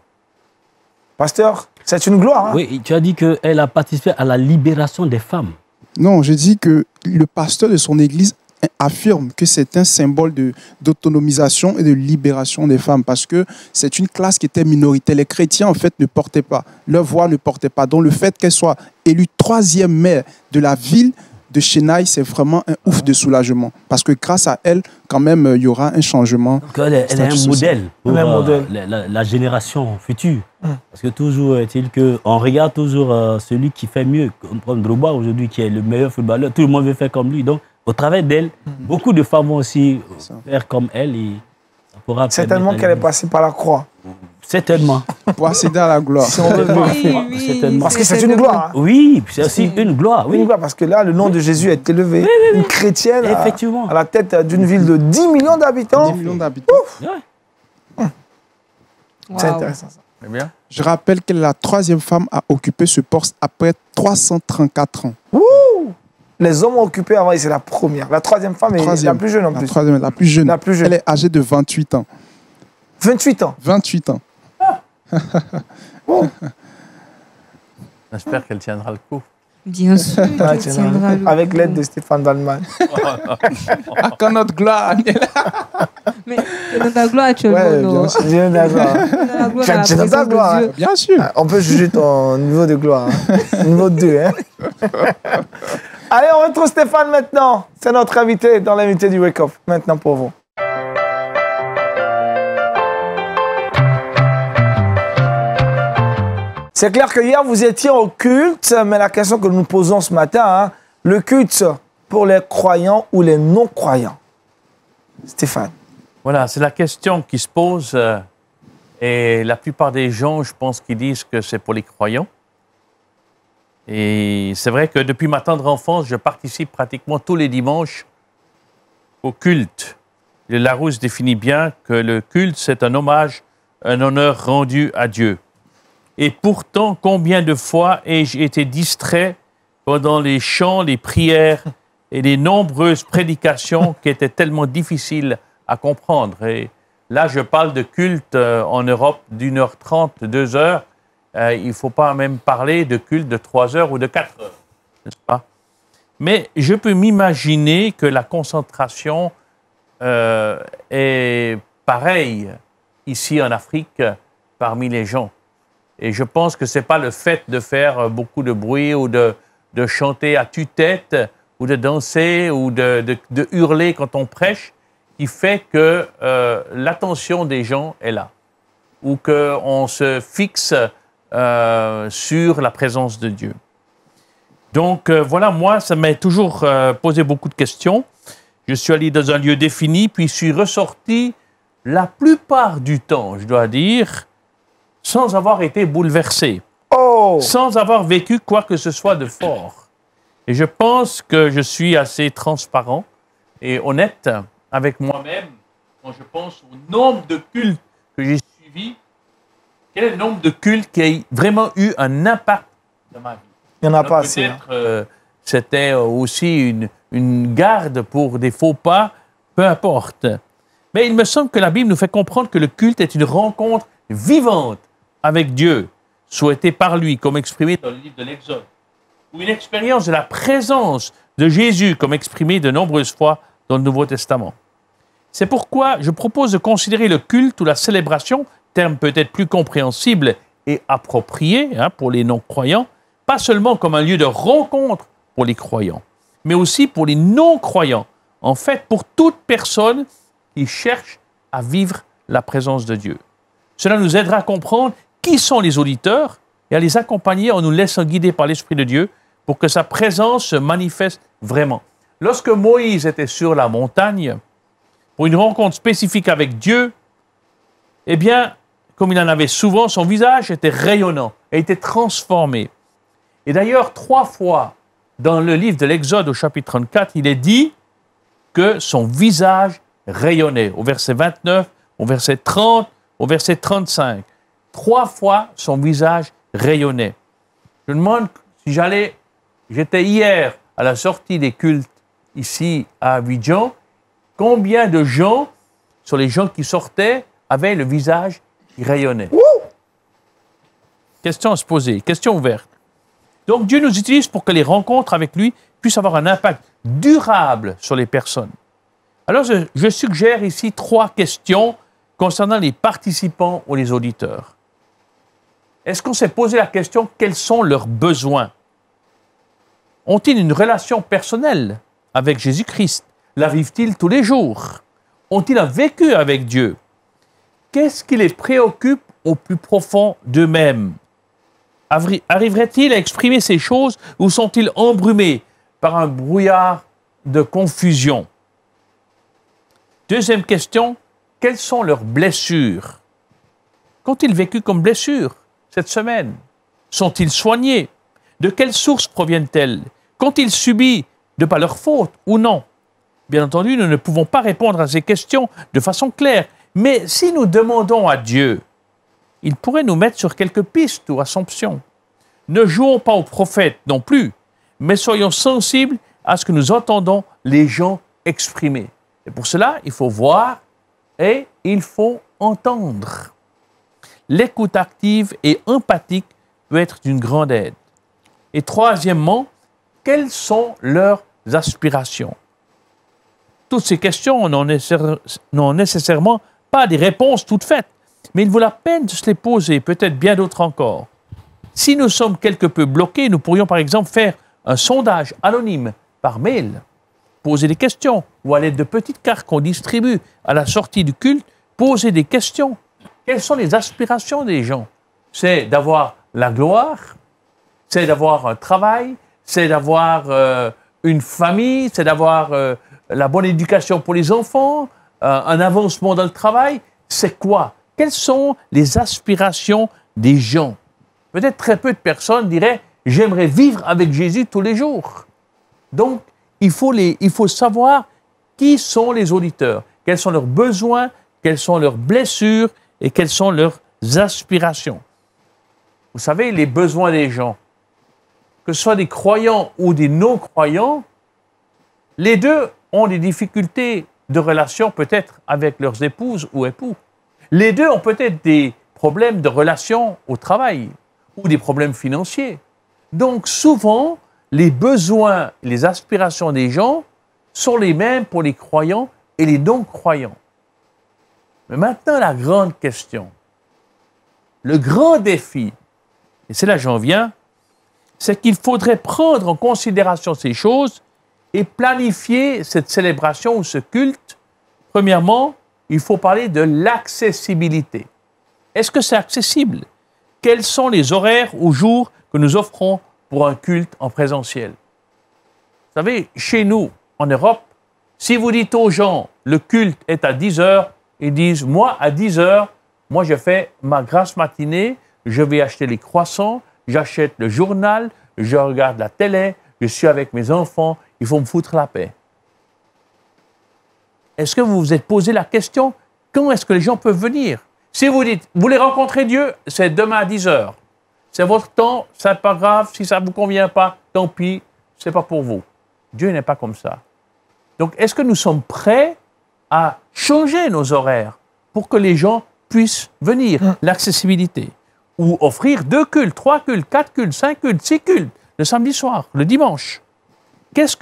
Pasteur, c'est une gloire. Hein? Oui, tu as dit qu'elle a participé à la libération des femmes. Non, je dis que le pasteur de son église affirme que c'est un symbole d'autonomisation et de libération des femmes parce que c'est une classe qui était minoritaire. Les chrétiens, en fait, ne portaient pas. Leur voix ne portait pas. Donc, le fait qu'elle soit élue 3e maire de la ville de Chennai, c'est vraiment un ouf de soulagement. Parce que grâce à elle, quand même, il y aura un changement. Donc elle est un modèle pour Un modèle. la génération future. Parce que toujours est-il qu'on regarde toujours celui qui fait mieux. Comme Drogba aujourd'hui, qui est le meilleur footballeur. Tout le monde veut faire comme lui. Donc, au travers d'elle, beaucoup de femmes vont aussi faire comme elle. Et ça pourra Certainement qu'elle est passée par la croix. Certainement. Pour accéder à la gloire. Si on veut vérifier. Certainement. Parce que c'est une gloire. Hein? Oui, c'est aussi une gloire. Une Oui, gloire, parce que là, le nom de Jésus est élevé. Une chrétienne effectivement. à la tête d'une ville de 10 millions d'habitants. 10 millions d'habitants. Ouais. C'est intéressant ça. Eh bien, Je rappelle qu'elle est la 3e femme à occuper ce poste après 334 ans. Les hommes ont occupé avant et c'est la première. La 3e femme est la plus jeune en plus. La plus jeune. La plus jeune. Elle est âgée de 28 ans. 28 ans. 28 ans. j'espère qu'elle tiendra le coup. Bien sûr, Dieu Ah, tiendra le avec coup. l'aide de Stéphane Wallman. Ah, quand notre gloire est là. Mais c'est dans ta gloire actuellement, Ouais, non? bien sûr. Dieu d'accord. Dans la gloire, dans la C'est dans ta présence de gloire, Dieu. Bien sûr. Ah, on peut juger ton niveau de gloire. Hein. Niveau 2. Hein. Allez, on retrouve Stéphane maintenant. C'est notre invité dans l'invité du Wake Up. Maintenant pour vous. C'est clair que hier, vous étiez au culte, mais la question que nous nous posons ce matin, hein, le culte pour les croyants ou les non-croyants? Stéphane. Voilà, c'est la question qui se pose. Et la plupart des gens, je pense, qu'ils disent que c'est pour les croyants. Et c'est vrai que depuis ma tendre enfance, je participe pratiquement tous les dimanches au culte. Le Larousse définit bien que le culte, c'est un hommage, un honneur rendu à Dieu. Et pourtant, combien de fois ai-je été distrait pendant les chants, les prières et les nombreuses prédications qui étaient tellement difficiles à comprendre. Et là, je parle de culte en Europe d'1h30, 2h. Il ne faut pas même parler de culte de 3 heures ou de 4 heures, n'est-ce pas? Mais je peux m'imaginer que la concentration est pareille ici en Afrique parmi les gens. Et je pense que ce n'est pas le fait de faire beaucoup de bruit ou de chanter à tue-tête ou de danser ou de hurler quand on prêche qui fait que l'attention des gens est là ou qu'on se fixe sur la présence de Dieu. Donc voilà, moi, ça m'a toujours posé beaucoup de questions. Je suis allé dans un lieu défini, puis je suis ressorti la plupart du temps, je dois dire, sans avoir été bouleversé, sans avoir vécu quoi que ce soit de fort. Et je pense que je suis assez transparent et honnête avec moi-même quand je pense au nombre de cultes que j'ai suivis. Quel est le nombre de cultes qui a vraiment eu un impact dans ma vie? Il n'y en a pas assez. Peut-être c'était aussi une garde pour des faux pas, peu importe. Mais il me semble que la Bible nous fait comprendre que le culte est une rencontre vivante avec Dieu, souhaitée par lui, comme exprimé dans le livre de l'Exode, ou une expérience de la présence de Jésus, comme exprimé de nombreuses fois dans le Nouveau Testament. C'est pourquoi je propose de considérer le culte ou la célébration, terme peut-être plus compréhensible et approprié pour les non-croyants, pas seulement comme un lieu de rencontre pour les croyants, mais aussi pour les non-croyants, en fait pour toute personne qui cherche à vivre la présence de Dieu. Cela nous aidera à comprendre qui sont les auditeurs et à les accompagner en nous laissant guider par l'Esprit de Dieu pour que sa présence se manifeste vraiment. Lorsque Moïse était sur la montagne, pour une rencontre spécifique avec Dieu, eh bien, comme il en avait souvent, son visage était rayonnant et était transformé. Et d'ailleurs, 3 fois dans le livre de l'Exode au chapitre 34, il est dit que son visage rayonnait. Au verset 29, au verset 30, au verset 35. 3 fois son visage rayonnait. Je me demande si j'étais hier à la sortie des cultes ici à Abidjan, combien de gens, sur les gens qui sortaient, avaient le visage qui rayonnait? Question à se poser, question ouverte. Donc Dieu nous utilise pour que les rencontres avec lui puissent avoir un impact durable sur les personnes. Alors je suggère ici 3 questions concernant les participants ou les auditeurs. Est-ce qu'on s'est posé la question, quels sont leurs besoins? Ont-ils une relation personnelle avec Jésus-Christ? La vivent-ils tous les jours? Ont-ils un vécu avec Dieu? Qu'est-ce qui les préoccupe au plus profond d'eux-mêmes? Arriveraient-ils à exprimer ces choses ou sont-ils embrumés par un brouillard de confusion? Deuxième question, quelles sont leurs blessures? Qu'ont-ils vécu comme blessures cette semaine? Sont-ils soignés? De quelle source proviennent-elles? Qu'ont-ils subi de par leur faute ou non? Bien entendu, nous ne pouvons pas répondre à ces questions de façon claire, mais si nous demandons à Dieu, il pourrait nous mettre sur quelques pistes ou assumptions. Ne jouons pas aux prophètes non plus, mais soyons sensibles à ce que nous entendons les gens exprimer. Et pour cela, il faut voir et il faut entendre. L'écoute active et empathique peut être d'une grande aide. Et troisièmement, quelles sont leurs aspirations? Toutes ces questions n'ont nécessairement pas des réponses toutes faites, mais il vaut la peine de se les poser, peut-être bien d'autres encore. Si nous sommes quelque peu bloqués, nous pourrions par exemple faire un sondage anonyme par mail, poser des questions, ou à l'aide de petites cartes qu'on distribue à la sortie du culte, poser des questions. Quelles sont les aspirations des gens? C'est d'avoir la gloire, c'est d'avoir un travail, c'est d'avoir une famille, c'est d'avoir la bonne éducation pour les enfants, un avancement dans le travail. C'est quoi? Quelles sont les aspirations des gens? Peut-être très peu de personnes diraient « j'aimerais vivre avec Jésus tous les jours ». Donc, il faut savoir qui sont les auditeurs, quels sont leurs besoins, quelles sont leurs blessures et quelles sont leurs aspirations. Vous savez, les besoins des gens, que ce soit des croyants ou des non-croyants, les deux ont des difficultés de relation peut-être avec leurs épouses ou époux. Les deux ont peut-être des problèmes de relation au travail ou des problèmes financiers. Donc souvent, les besoins, les aspirations des gens sont les mêmes pour les croyants et les non-croyants. Mais maintenant, la grande question, le grand défi, et c'est là que j'en viens, c'est qu'il faudrait prendre en considération ces choses et planifier cette célébration ou ce culte. Premièrement, il faut parler de l'accessibilité. Est-ce que c'est accessible? Quels sont les horaires ou jours que nous offrons pour un culte en présentiel? Vous savez, chez nous, en Europe, si vous dites aux gens, le culte est à 10 heures, ils disent, moi, à 10 heures, moi, je fais ma grasse matinée, je vais acheter les croissants, j'achète le journal, je regarde la télé, je suis avec mes enfants, il faut me foutre la paix. Est-ce que vous vous êtes posé la question, quand est-ce que les gens peuvent venir? Si vous dites, vous voulez rencontrer Dieu, c'est demain à 10 heures. C'est votre temps, c'est pas grave, si ça ne vous convient pas, tant pis, c'est pas pour vous. Dieu n'est pas comme ça. Donc, est-ce que nous sommes prêts à changer nos horaires pour que les gens puissent venir? L'accessibilité. Ou offrir 2 cultes, 3 cultes, 4 cultes, 5 cultes, 6 cultes, le samedi soir, le dimanche. Est-ce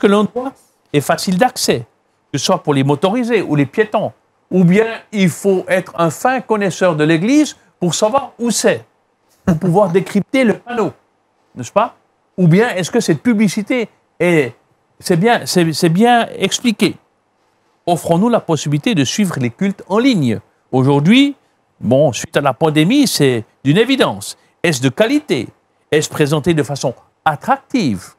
que l'endroit est facile d'accès, que ce soit pour les motorisés ou les piétons? Ou bien il faut être un fin connaisseur de l'Église pour savoir où c'est, pour pouvoir décrypter le panneau, n'est-ce pas? Ou bien est-ce que cette publicité c'est bien expliqué? Offrons-nous la possibilité de suivre les cultes en ligne. Aujourd'hui, bon, suite à la pandémie, c'est d'une évidence. Est-ce de qualité? Est-ce présenté de façon attractive?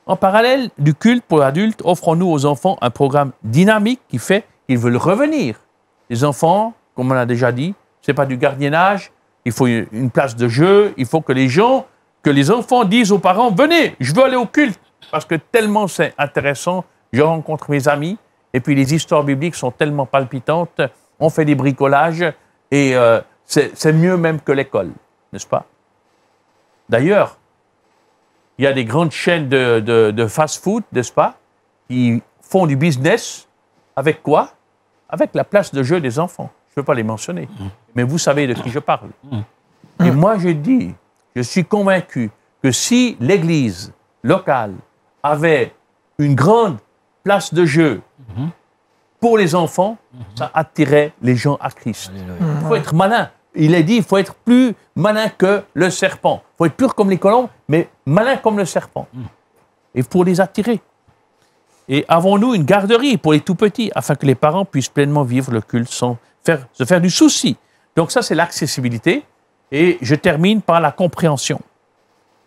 En parallèle du culte pour adultes, offrons-nous aux enfants un programme dynamique qui fait qu'ils veulent revenir. Les enfants, comme on l'a déjà dit, ce n'est pas du gardiennage, il faut une place de jeu, il faut que les enfants disent aux parents, venez, je veux aller au culte, parce que tellement c'est intéressant, je rencontre mes amis, et puis les histoires bibliques sont tellement palpitantes, on fait des bricolages, et c'est mieux même que l'école, n'est-ce pas? D'ailleurs, il y a des grandes chaînes de fast-food, n'est-ce pas, qui font du business. Avec quoi? Avec la place de jeu des enfants. Je ne peux pas les mentionner, mais vous savez de qui je parle. Et moi, je suis convaincu que si l'Église locale avait une grande place de jeu pour les enfants, ça attirait les gens à Christ. Il faut être malin. Il est dit, il faut être plus malin que le serpent. Il faut être pur comme les colombes, mais malin comme le serpent. Et pour les attirer. Et avons-nous une garderie pour les tout-petits, afin que les parents puissent pleinement vivre le culte sans se faire du souci? Donc ça, c'est l'accessibilité. Et je termine par la compréhension.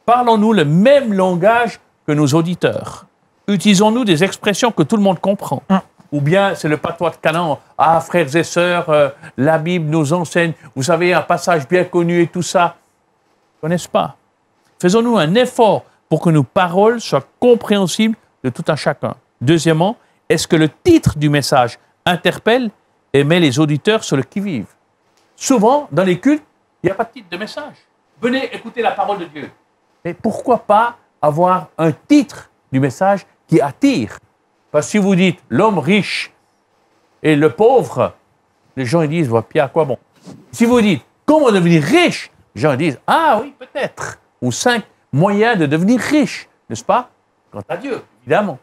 Parlons-nous le même langage que nos auditeurs? Utilisons-nous des expressions que tout le monde comprend? Ou bien c'est le patois de Canaan. Ah, frères et sœurs, la Bible nous enseigne, vous savez, un passage bien connu et tout ça. Ils ne connaissent pas. Faisons-nous un effort pour que nos paroles soient compréhensibles de tout un chacun. Deuxièmement, est-ce que le titre du message interpelle et met les auditeurs sur le qui-vive? Souvent, dans les cultes, il n'y a pas de titre de message. Venez écouter la parole de Dieu. Mais pourquoi pas avoir un titre du message qui attire? Parce que si vous dites l'homme riche et le pauvre, les gens ils disent, puis à quoi bon? Si vous dites comment devenir riche, les gens disent, ah oui, peut-être. Ou 5 moyens de devenir riche. n'est-ce pas? Quant à Dieu, évidemment.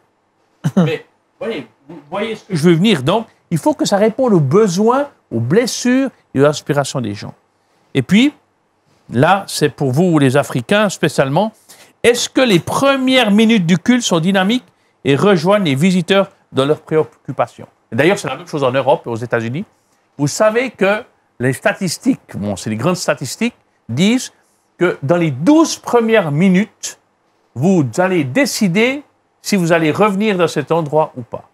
Mais vous voyez ce que je veux venir. Donc, il faut que ça réponde aux besoins, aux blessures et aux aspirations des gens. Et puis, là, c'est pour vous, les Africains, spécialement. Est-ce que les premières minutes du culte sont dynamiques et rejoignent les visiteurs dans leurs préoccupations? D'ailleurs, c'est la même chose en Europe et aux États-Unis. Vous savez que les statistiques, bon, c'est les grandes statistiques, disent que dans les 12 premières minutes, vous allez décider si vous allez revenir dans cet endroit ou pas.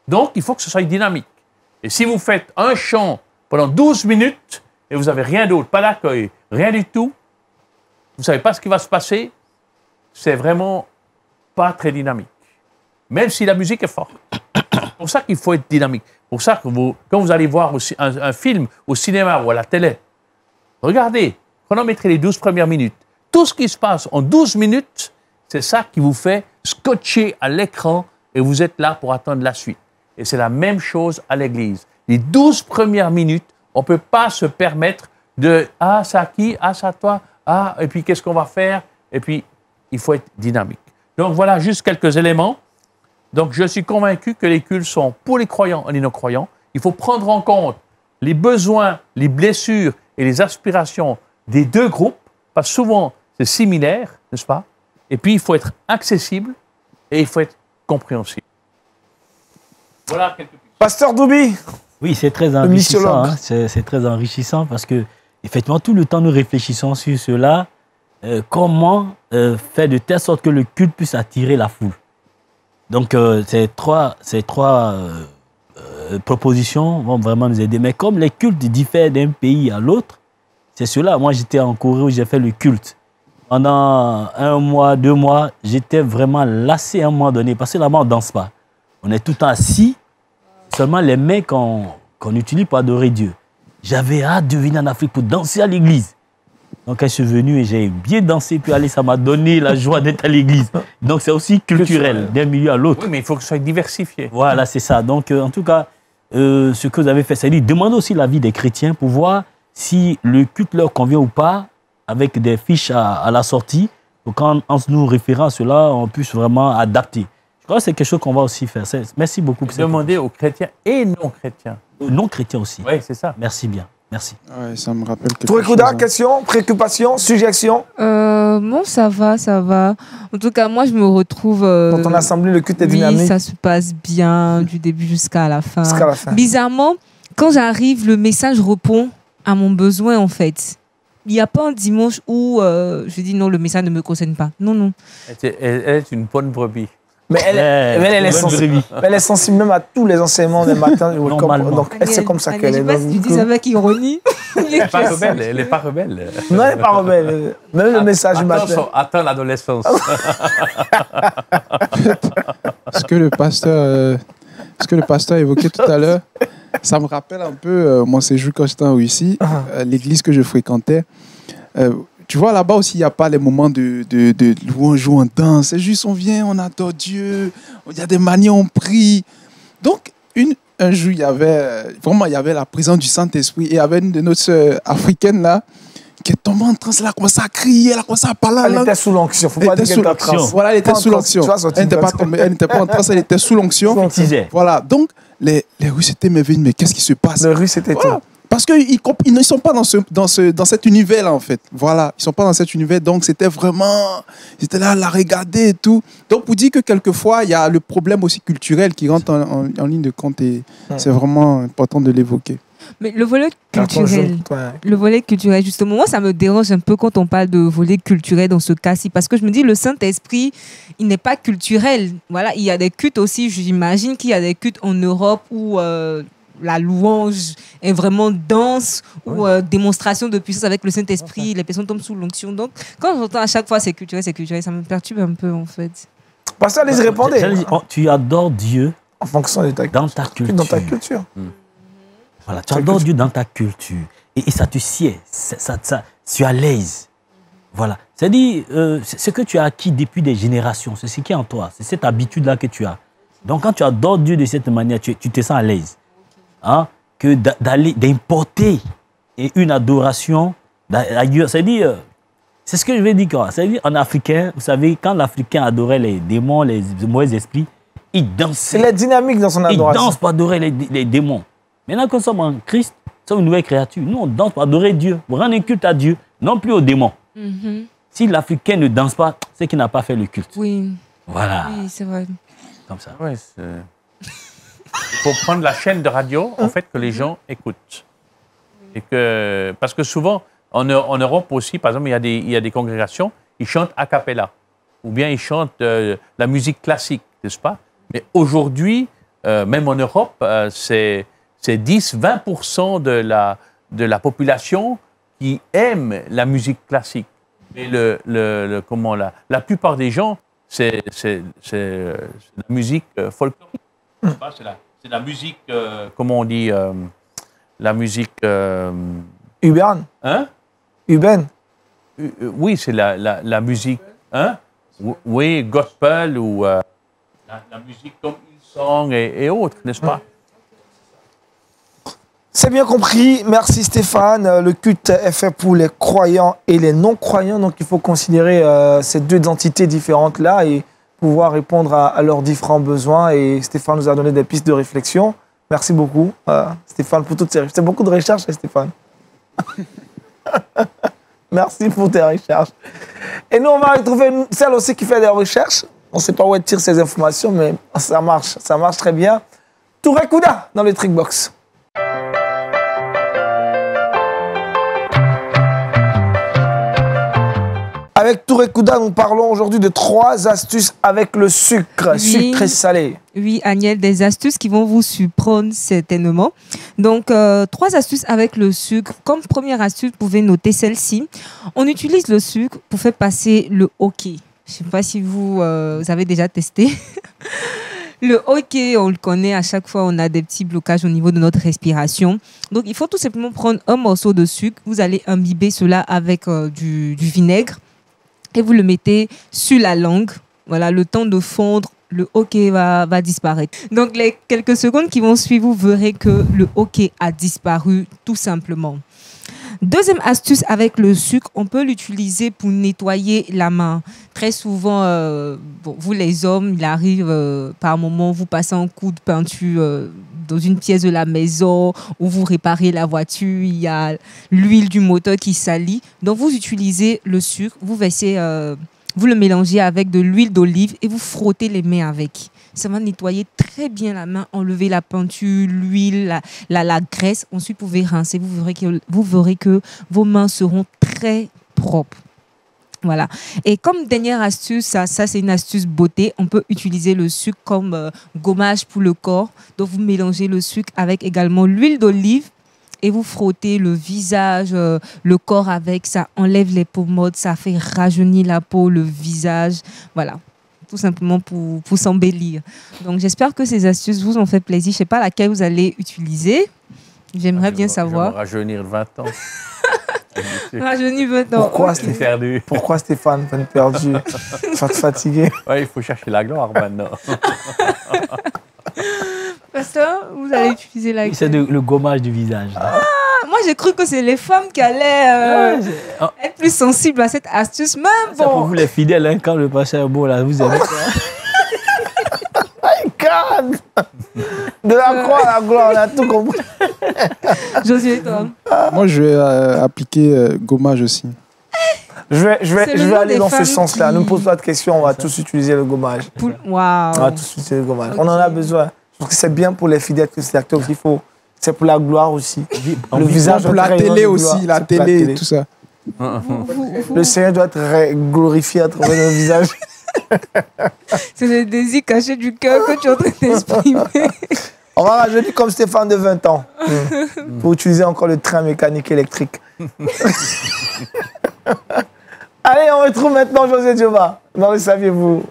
Donc, il faut que ce soit dynamique. Et si vous faites un chant pendant 12 minutes et vous n'avez rien d'autre, pas d'accueil, rien du tout, vous ne savez pas ce qui va se passer, c'est vraiment pas très dynamique. Même si la musique est forte. C'est pour ça qu'il faut être dynamique. Pour ça que quand vous allez voir aussi un film au cinéma ou à la télé, regardez, chronométrez les 12 premières minutes. Tout ce qui se passe en 12 minutes, c'est ça qui vous fait scotcher à l'écran et vous êtes là pour attendre la suite. Et c'est la même chose à l'église. Les 12 premières minutes, on ne peut pas se permettre de « Ah, c'est à qui? Ah, c'est à toi? Ah, et puis qu'est-ce qu'on va faire ?» Et puis, il faut être dynamique. Donc voilà juste quelques éléments. Donc je suis convaincu que les cultes sont pour les croyants et les non-croyants. Il faut prendre en compte les besoins, les blessures et les aspirations des deux groupes, parce que souvent c'est similaire, n'est-ce pas? Et puis il faut être accessible et il faut être compréhensible. Voilà quelques pistes. Pasteur Doubi. Oui, c'est très enrichissant. Hein. C'est très enrichissant parce que, effectivement, tout le temps nous réfléchissons sur cela. Comment faire de telle sorte que le culte puisse attirer la foule. Donc, ces trois propositions vont vraiment nous aider. Mais comme les cultes diffèrent d'un pays à l'autre, c'est cela. Moi, j'étais en Corée où j'ai fait le culte. Pendant 1 mois, 2 mois, j'étais vraiment lassé à un moment donné parce que là-bas, on ne danse pas. On est tout le temps assis, seulement les mains qu'on utilise pour adorer Dieu. J'avais hâte de venir en Afrique pour danser à l'église. Donc, quand je suis venu et j'ai bien dansé, puis allez, ça m'a donné la joie d'être à l'église. Donc, c'est aussi culturel, d'un milieu à l'autre. Oui, mais il faut que ce soit diversifié. Voilà, c'est ça. Donc, en tout cas, ce que vous avez fait, c'est demander aussi l'avis des chrétiens pour voir si le culte leur convient ou pas, avec des fiches à la sortie, pour qu'en nous référant à cela, on puisse vraiment adapter. Je crois que c'est quelque chose qu'on va aussi faire. Merci beaucoup. Demander aux chrétiens et non-chrétiens. Aux non-chrétiens aussi. Oui, c'est ça. Merci bien. Merci. Ouais, ça me rappelle quelque Touré chose. Kouda, question, préoccupation, suggestion? Bon, ça va, ça va. En tout cas, moi, je me retrouve... Dans ton assemblée, le culte est dynamique. Oui, ça se passe bien du début jusqu'à la fin. Jusqu'à la fin. Bizarrement, quand j'arrive, le message répond à mon besoin, en fait. Il n'y a pas un dimanche où je dis non, le message ne me concerne pas. Non, non. Elle est une bonne brebis. Mais elle est sensible. Elle est sensible même à tous les enseignements des matins. Donc, c'est comme ça qu'elle est. Je ne sais pas si tu dis ça avec ironie. Elle n'est pas rebelle. Elle n'est pas rebelle. Non, elle n'est pas rebelle. Même le message du matin. Attends l'adolescence. Ce que le pasteur évoquait tout à l'heure, ça me rappelle un peu mon séjour quand j'étais en Russie, l'église que je fréquentais. Tu vois, là-bas aussi, il n'y a pas les moments de louange où on danse. C'est juste, on vient, on adore Dieu. Il y a des manières, on prie. Donc, un jour, il y avait la présence du Saint-Esprit. Et il y avait une de nos sœurs africaines, là, qui est tombée en transe. Elle a commencé à crier, elle a commencé à parler. Elle était sous l'onction. Il ne faut pas dire qu'elle était en transe. Voilà, elle était sous l'onction. Elle n'était pas tombée, elle n'était pas en transe, elle était sous l'onction. Voilà, donc, les Russes étaient merveilleux. Mais qu'est-ce qui se passe? Les Russes étaient voilà. Parce qu'ils ne sont pas dans cet univers-là, en fait. Voilà, ils ne sont pas dans cet univers. Donc, c'était vraiment... Ils étaient là à la regarder et tout. Donc, pour dire que quelquefois, il y a le problème aussi culturel qui rentre en ligne de compte. Et c'est vraiment important de l'évoquer. Mais le volet culturel, justement, moi, ça me dérange un peu quand on parle de volet culturel dans ce cas-ci. Parce que je me dis, le Saint-Esprit, il n'est pas culturel. Voilà, il y a des cultes aussi. J'imagine qu'il y a des cultes en Europe où... la louange est vraiment dense ou démonstration de puissance avec le Saint-Esprit, les personnes tombent sous l'onction. Donc, quand j'entends à chaque fois c'est culturel, ça me perturbe un peu en fait. Pasteur, allez-y, répondez. Tu adores Dieu en fonction de dans ta culture. Dans ta culture. Voilà, tu adores Dieu dans ta culture. Et ça te sied, tu es à l'aise. Voilà. C'est-à-dire, ce que tu as acquis depuis des générations, c'est ce qui est en toi. C'est cette habitude-là que tu as. Donc, quand tu adores Dieu de cette manière, tu te sens à l'aise. Hein, que d'importer une adoration ailleurs. C'est-à-dire, C'est ce que je veux dire. C'est-à-dire, en africain, vous savez, quand l'Africain adorait les démons, les mauvais esprits, il dansait. Il est dynamique dans son adoration. Il danse pour adorer les démons. Maintenant que nous sommes en Christ, nous sommes une nouvelle créature. Nous, on danse pour adorer Dieu, pour rendre un culte à Dieu, non plus aux démons. Si l'Africain ne danse pas, c'est qu'il n'a pas fait le culte. Oui. Voilà. Oui, c'est vrai. Comme ça. Ouais, il faut prendre la chaîne de radio, en fait, que les gens écoutent. Et parce que souvent, en Europe aussi, par exemple, il y a des congrégations, ils chantent a cappella. Ou bien ils chantent la musique classique, n'est-ce pas? Mais aujourd'hui, même en Europe, c'est 10-20% de la population qui aime la musique classique. Mais la plupart des gens, c'est la musique folklorique. C'est la musique, comment on dit, la musique... Urbaine. Hein? Urbaine. Oui, c'est la musique. Hein? Oui, gospel ou la musique comme Hillsong et autres, n'est-ce pas? C'est bien compris. Merci Stéphane. Le culte est fait pour les croyants et les non-croyants. Donc il faut considérer ces deux entités différentes-là et pouvoir répondre à leurs différents besoins. Et Stéphane nous a donné des pistes de réflexion. Merci beaucoup, Stéphane, pour toutes ces recherches. C'est beaucoup de recherches, Stéphane. Merci pour tes recherches. Et nous, on va retrouver celle aussi qui fait des recherches. On ne sait pas où elle tire ces informations, mais ça marche très bien. Touré Kouda dans le Trickbox. Avec Touré Kouda, nous parlons aujourd'hui de 3 astuces avec le sucre, Oui. sucré salé. Oui, Agnès, des astuces qui vont vous surprendre certainement. Donc, 3 astuces avec le sucre. Comme première astuce, vous pouvez noter celle-ci. On utilise le sucre pour faire passer le hockey. Je ne sais pas si vous avez déjà testé. Le hockey, on le connaît, à chaque fois, on a des petits blocages au niveau de notre respiration. Donc, il faut tout simplement prendre un morceau de sucre. Vous allez imbiber cela avec du vinaigre et vous le mettez sur la langue. Voilà, le temps de fondre, le hockey va disparaître. Donc, les quelques secondes qui vont suivre, vous verrez que le hockey a disparu tout simplement. Deuxième astuce avec le sucre, on peut l'utiliser pour nettoyer la main. Très souvent, vous les hommes, il arrive par moment, vous passez un coup de peinture dans une pièce de la maison où vous réparez la voiture, il y a l'huile du moteur qui salit. Donc, vous utilisez le sucre, vous versez, vous le mélangez avec de l'huile d'olive et vous frottez les mains avec. Ça va nettoyer très bien la main, enlever la peinture, l'huile, la graisse. Ensuite, vous pouvez rincer. Vous verrez que vos mains seront très propres. Voilà. Et comme dernière astuce, ça c'est une astuce beauté, on peut utiliser le sucre comme gommage pour le corps. Donc, vous mélangez le sucre avec également l'huile d'olive et vous frottez le visage, le corps avec. Ça enlève les pommades, ça fait rajeunir la peau, le visage. Voilà. Tout simplement pour s'embellir. Donc, j'espère que ces astuces vous ont fait plaisir. Je ne sais pas laquelle vous allez utiliser. J'aimerais bien savoir. Je vais rajeunir 20 ans. Rajeunir 20 ans. Pourquoi Stéphane, peine perdue, fatigué? Oui, il faut chercher la gloire maintenant. Pasteur, vous allez utiliser la... C'est le gommage du visage. Moi, j'ai cru que c'est les femmes qui allaient être plus sensibles à cette astuce. Même c'est pour vous les fidèles, hein, quand le pasteur est beau, là, vous aimez ça. My God! De la croix à la gloire, on a tout compris. Josué, toi? Moi, je vais appliquer gommage aussi. Je vais aller dans ce sens-là. Ne me pose pas de questions, on va tous utiliser le gommage. Wow. On va tous utiliser le gommage. Okay. On en a besoin. Parce que c'est bien pour les fidèles que c'est acteur qu'il faut. C'est pour la gloire aussi. Le visage pour la télé aussi, la télé et tout ça. Le Seigneur doit être glorifié à travers le visage. C'est le désir caché du cœur que tu es en train d'exprimer. On va rajeunir comme Stéphane de 20 ans. Pour utiliser encore le train mécanique électrique. Allez, on retrouve maintenant José Dioma. Non, le saviez-vous?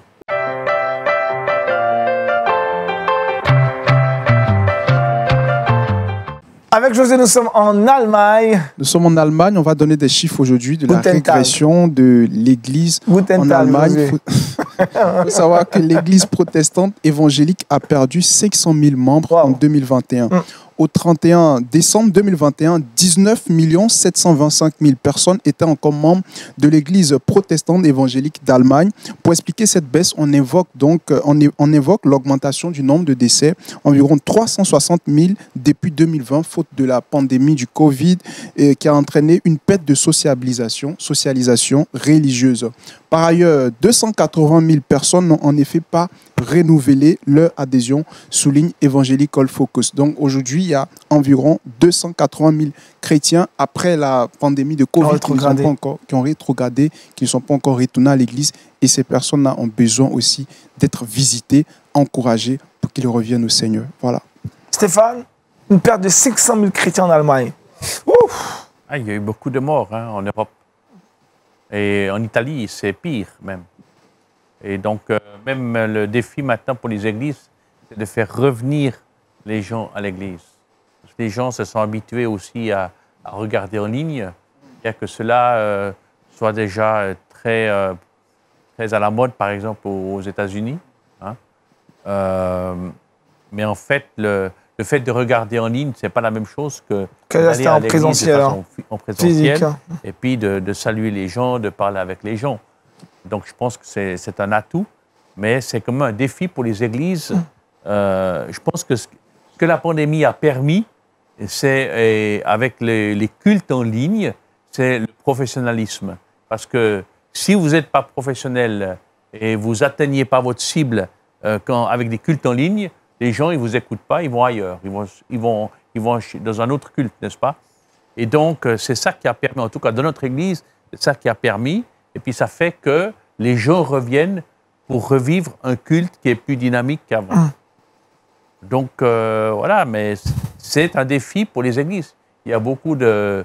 Avec José, nous sommes en Allemagne. Nous sommes en Allemagne. On va donner des chiffres aujourd'hui de la régression de l'Église en Allemagne. Il faut savoir que l'Église protestante évangélique a perdu 500 000 membres en 2021. au 31 décembre 2021, 19 725 000 personnes étaient encore membres de l'Église protestante évangélique d'Allemagne. Pour expliquer cette baisse, on évoque l'augmentation du nombre de décès, environ 360 000 depuis 2020, faute de la pandémie du Covid, qui a entraîné une perte de socialisation religieuse. Par ailleurs, 280 000 personnes n'ont en effet pas renouvelé leur adhésion, souligne Evangelical Focus. Donc aujourd'hui, il y a environ 280 000 chrétiens après la pandémie de Covid qui ont rétrogradé, qui ne sont pas encore retournés à l'église. Et ces personnes-là ont besoin aussi d'être visitées, encouragées pour qu'ils reviennent au Seigneur. Voilà. Stéphane, une perte de 500 000 chrétiens en Allemagne. Ouf. Ah, il y a eu beaucoup de morts en Europe. Et en Italie, c'est pire même. Et donc, même le défi maintenant pour les églises, c'est de faire revenir les gens à l'église. Parce que les gens se sont habitués aussi à regarder en ligne, bien que cela soit déjà très à la mode, par exemple, aux États-Unis. Hein. Mais en fait, le fait de regarder en ligne, ce n'est pas la même chose que d'aller à l'église en présentiel, et puis de saluer les gens, de parler avec les gens. Donc, je pense que c'est un atout, mais c'est comme un défi pour les églises. Je pense que ce que la pandémie a permis, c'est, avec les cultes en ligne, c'est le professionnalisme. Parce que si vous n'êtes pas professionnel et vous n'atteignez pas votre cible avec des cultes en ligne, les gens, ils ne vous écoutent pas, ils vont ailleurs. Ils vont dans un autre culte, n'est-ce pas? Et donc, c'est ça qui a permis, en tout cas dans notre Église, c'est ça qui a permis. Et puis, ça fait que les gens reviennent pour revivre un culte qui est plus dynamique qu'avant. Donc, voilà, mais c'est un défi pour les églises. Il y a beaucoup de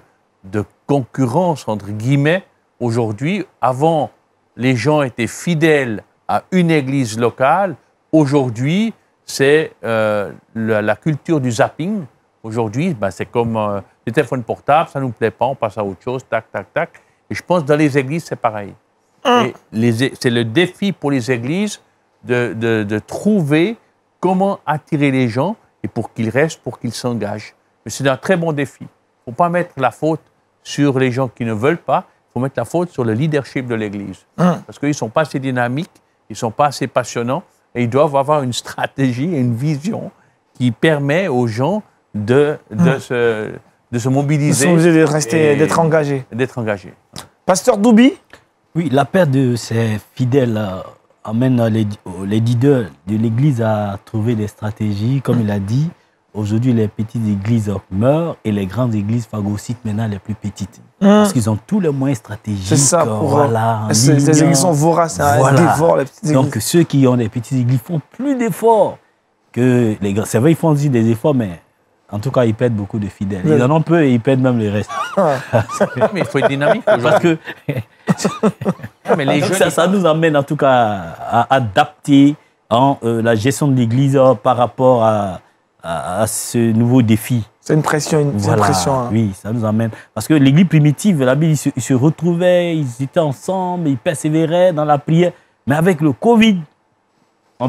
concurrence, entre guillemets, aujourd'hui. Avant, les gens étaient fidèles à une église locale. Aujourd'hui, c'est la culture du zapping. Aujourd'hui, c'est comme le téléphone portable, ça ne nous plaît pas, on passe à autre chose, tac, tac, tac. Et je pense que dans les églises, c'est pareil. C'est le défi pour les églises de trouver comment attirer les gens et pour qu'ils restent, pour qu'ils s'engagent. Mais c'est un très bon défi. Il ne faut pas mettre la faute sur les gens qui ne veulent pas, il faut mettre la faute sur le leadership de l'Église. Parce qu'ils ne sont pas assez dynamiques, ils ne sont pas assez passionnants et ils doivent avoir une stratégie et une vision qui permet aux gens de se mobiliser. Ils sont obligés d'être engagés. Pasteur Doubi? Oui, la perte de ces fidèles amène les leaders de l'Église à trouver des stratégies. Comme il a dit, aujourd'hui, les petites églises meurent et les grandes églises phagocytent maintenant les plus petites. Parce qu'ils ont tous les moyens stratégiques. C'est ça, les églises sont voraces, elles dévorent les petites églises. Donc, ceux qui ont des petites églises font plus d'efforts que les grandes. C'est vrai, ils font aussi des efforts, mais en tout cas, ils perdent beaucoup de fidèles. Ils en ont peu et ils perdent même les restes. Mais il faut être dynamique. Parce que mais les jeunes, ça nous amène en tout cas à adapter la gestion de l'Église par rapport à ce nouveau défi. C'est une pression, pression. Oui, ça nous amène. Parce que l'Église primitive, la Bible, ils se retrouvaient, ils étaient ensemble, ils persévéraient dans la prière. Mais avec le Covid, on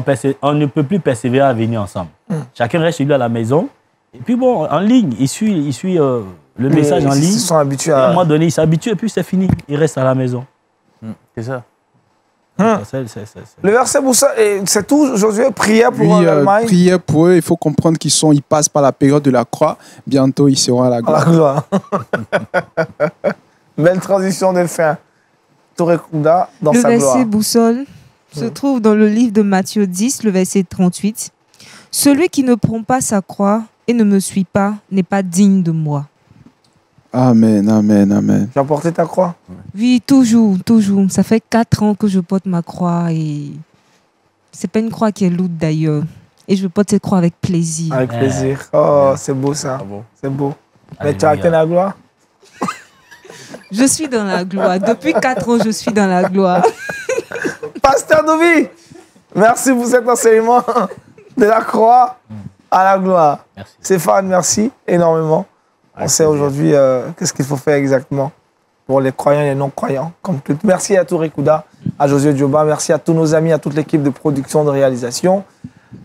ne peut plus persévérer à venir ensemble. Chacun reste chez lui à la maison. Et puis bon, en ligne, il suit le message en ligne. Ils se sont habitués à un moment donné, ils s'habituent et puis c'est fini. Ils restent à la maison. C'est ça. Le verset pour ça, c'est tout aujourd'hui. Prière pour l'Allemagne. Prière pour eux. Il faut comprendre ils passent par la période de la croix. Bientôt, ils seront à la gloire. À la gloire. Belle transition de fin. Touré Kouda dans sa gloire. Le verset boussole se trouve dans le livre de Matthieu 10, le verset 38. Celui qui ne prend pas sa croix et ne me suit pas n'est pas digne de moi. Amen, amen, amen. Tu as porté ta croix? Oui, toujours, toujours. Ça fait 4 ans que je porte ma croix et c'est pas une croix qui est lourde d'ailleurs. Et je porte cette croix avec plaisir. Avec plaisir. Oh, c'est beau ça. C'est beau. Mais tu as atteint la gloire? Je suis dans la gloire. Depuis 4 ans, je suis dans la gloire. Pasteur Doubi, merci pour cet enseignement de la croix à la gloire. Merci. Stéphane, merci énormément. On sait aujourd'hui qu'est-ce qu'il faut faire exactement pour les croyants et les non-croyants. Merci à Touré Kouda, à Josué Dioba, merci à tous nos amis, à toute l'équipe de production, de réalisation.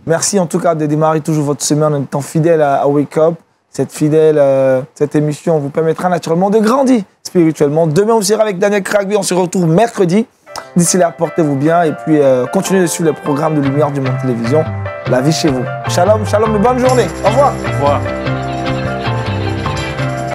Merci en tout cas de démarrer toujours votre semaine en étant fidèle à Wake Up. cette émission vous permettra naturellement de grandir spirituellement. Demain, on sera avec Daniel Kragby. On se retrouve mercredi. D'ici là, portez-vous bien et puis continuez de suivre les programmes de Lumière du Monde Télévision. La vie chez vous. Shalom, shalom et bonne journée. Au revoir. Au revoir.